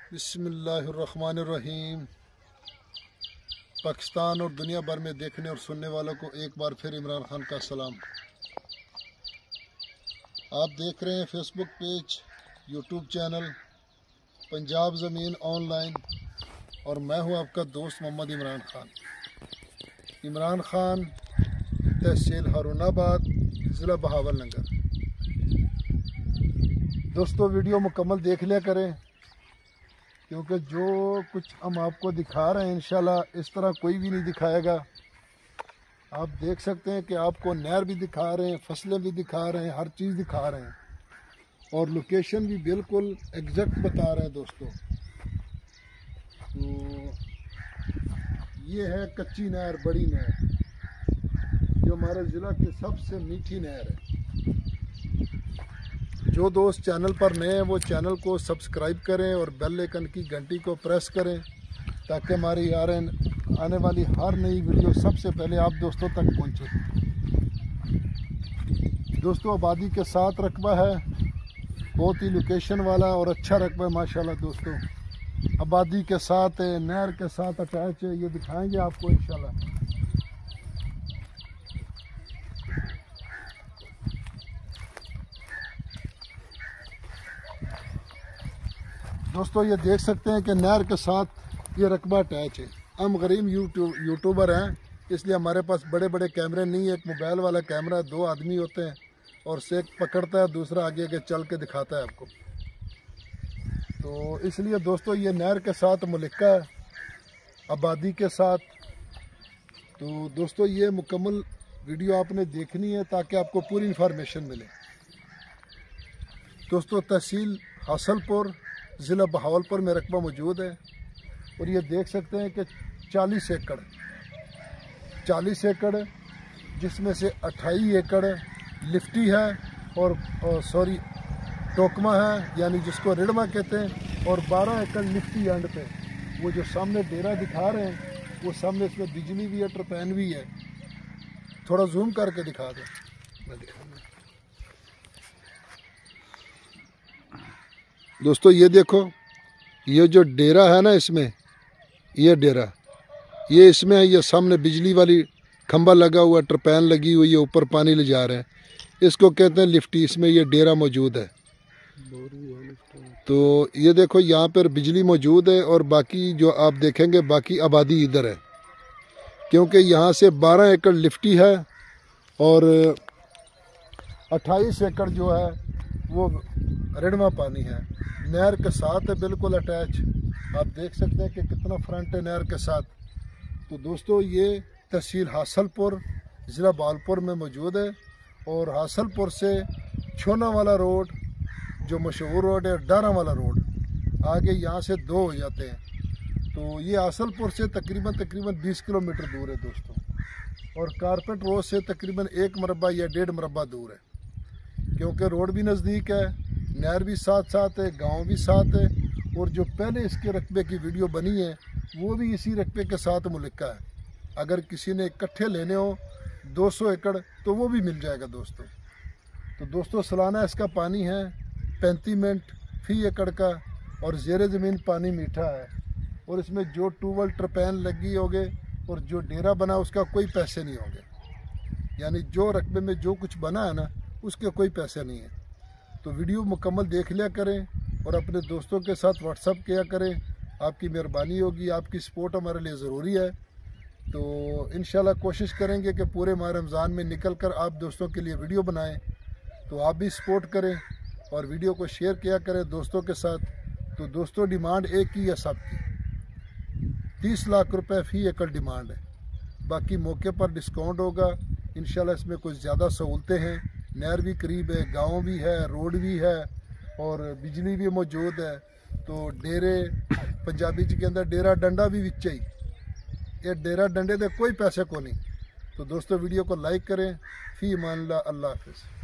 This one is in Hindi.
बिस्मिल्लाहिर्रहमानिर्रहीम। पाकिस्तान और दुनिया भर में देखने और सुनने वालों को एक बार फिर इमरान खान का सलाम। आप देख रहे हैं Facebook page, YouTube channel Punjab ज़मीन ऑनलाइन और मैं हूं आपका दोस्त मोहम्मद इमरान खान। इमरान खान, तहसील हारूनाबाद, ज़िला बहावलनगर। दोस्तों वीडियो मुकम्मल देख लिया करें, क्योंकि जो कुछ हम आपको दिखा रहे हैं इंशाल्लाह इस तरह कोई भी नहीं दिखाएगा। आप देख सकते हैं कि आपको नहर भी दिखा रहे हैं, फसलें भी दिखा रहे हैं, हर चीज़ दिखा रहे हैं और लोकेशन भी बिल्कुल एग्जैक्ट बता रहे हैं। दोस्तों तो ये है कच्ची नहर, बड़ी नहर, जो हमारे ज़िला की सबसे मीठी नहर है। जो दोस्त चैनल पर नए हैं वो चैनल को सब्सक्राइब करें और बेल आइकन की घंटी को प्रेस करें, ताकि हमारी आने वाली हर नई वीडियो सबसे पहले आप दोस्तों तक पहुंचे। दोस्तों आबादी के साथ रकबा है, बहुत ही लोकेशन वाला और अच्छा रकबा है माशाल्लाह। दोस्तों आबादी के साथ है, नहर के साथ अटैच है, ये दिखाएंगे आपको इंशाल्लाह। दोस्तों ये देख सकते हैं कि नहर के साथ ये रकबा अटैच है। हम गरीब यूट्यूबर हैं, इसलिए हमारे पास बड़े बड़े कैमरे नहीं है। एक मोबाइल वाला कैमरा, दो आदमी होते हैं और से एक पकड़ता है, दूसरा आगे आगे चल के दिखाता है आपको। तो इसलिए दोस्तों ये नहर के साथ मुल्का है, आबादी के साथ। तो दोस्तों ये मुकम्मल वीडियो आपने देखनी है ताकि आपको पूरी इंफॉर्मेशन मिले। दोस्तों तहसील हासलपुर, ज़िला बहावलपुर में रकबा मौजूद है और ये देख सकते हैं कि 40 एकड़ जिसमें से 28 एकड़ लिफ्टी है और टोकमा है, यानी जिसको रिडमा कहते हैं, और 12 एकड़ लिफ्टी एंड पे। वो जो सामने डेरा दिखा रहे हैं वो सामने इसमें बिजली भी है, टरपैन भी है। थोड़ा जूम करके दिखा दें, मैं दिखाऊंगा। दोस्तों ये देखो, ये जो डेरा है ना, इसमें ये डेरा, ये इसमें है। ये सामने बिजली वाली खंबा लगा हुआ, टरपैन लगी हुई है, ऊपर पानी ले जा रहे हैं, इसको कहते हैं लिफ्टी। इसमें ये डेरा मौजूद है। तो ये देखो यहाँ पर बिजली मौजूद है और बाकी जो आप देखेंगे बाकी आबादी इधर है, क्योंकि यहाँ से 12 एकड़ लिफ्टी है और 28 एकड़ जो है वो रिडमा पानी है। नहर के साथ है बिल्कुल अटैच। आप देख सकते हैं कि कितना फ्रंट है नहर के साथ। तो दोस्तों ये तहसील हासलपुर, ज़िला बहावलपुर में मौजूद है और हासलपुर से छोना वाला रोड जो मशहूर रोड है, डारा वाला रोड, आगे यहाँ से 2 हो जाते हैं। तो ये हासलपुर से तकरीबन 20 किलोमीटर दूर है दोस्तों, और कारपेट रोड से तकरीबन 1 मरबा या 1.5 मरबा दूर है, क्योंकि रोड भी नज़दीक है, नहर भी साथ साथ है, गांव भी साथ है। और जो पहले इसके रकबे की वीडियो बनी है वो भी इसी रकबे के साथ मुल्का है। अगर किसी ने इकट्ठे लेने हो 200 एकड़ तो वो भी मिल जाएगा दोस्तों। तो दोस्तों सालाना इसका पानी है 35 मिनट फी एकड़ का, और ज़ेरे ज़मीन पानी मीठा है। और इसमें जो ट्यूबवेल टरपैन लगी होगे और जो डेरा बना उसका कोई पैसे नहीं होंगे, यानी जो रकबे में जो कुछ बना है ना उसके कोई पैसे नहीं है। तो वीडियो मुकम्मल देख लिया करें और अपने दोस्तों के साथ व्हाट्सअप किया करें। आपकी मेहरबानी होगी, आपकी सपोर्ट हमारे लिए ज़रूरी है। तो इंशाल्लाह कोशिश करेंगे कि पूरे माह रमज़ान में निकल कर आप दोस्तों के लिए वीडियो बनाएं। तो आप भी सपोर्ट करें और वीडियो को शेयर किया करें दोस्तों के साथ। तो दोस्तों डिमांड एक ही है सबकी, 30 लाख रुपए फी एकड़ डिमांड है। बाकी मौके पर डिस्काउंट होगा इंशाल्लाह। इसमें कुछ ज़्यादा सहूलतें हैं, नहर भी करीब है, गांव भी है, रोड भी है और बिजली भी मौजूद है। तो डेरे पंजाबी के अंदर डेरा डंडा भी विच ही, ये डेरा डंडे दे कोई पैसे को नहीं। तो दोस्तों वीडियो को लाइक करें। फी मान ला, अल्लाह हाफिज़।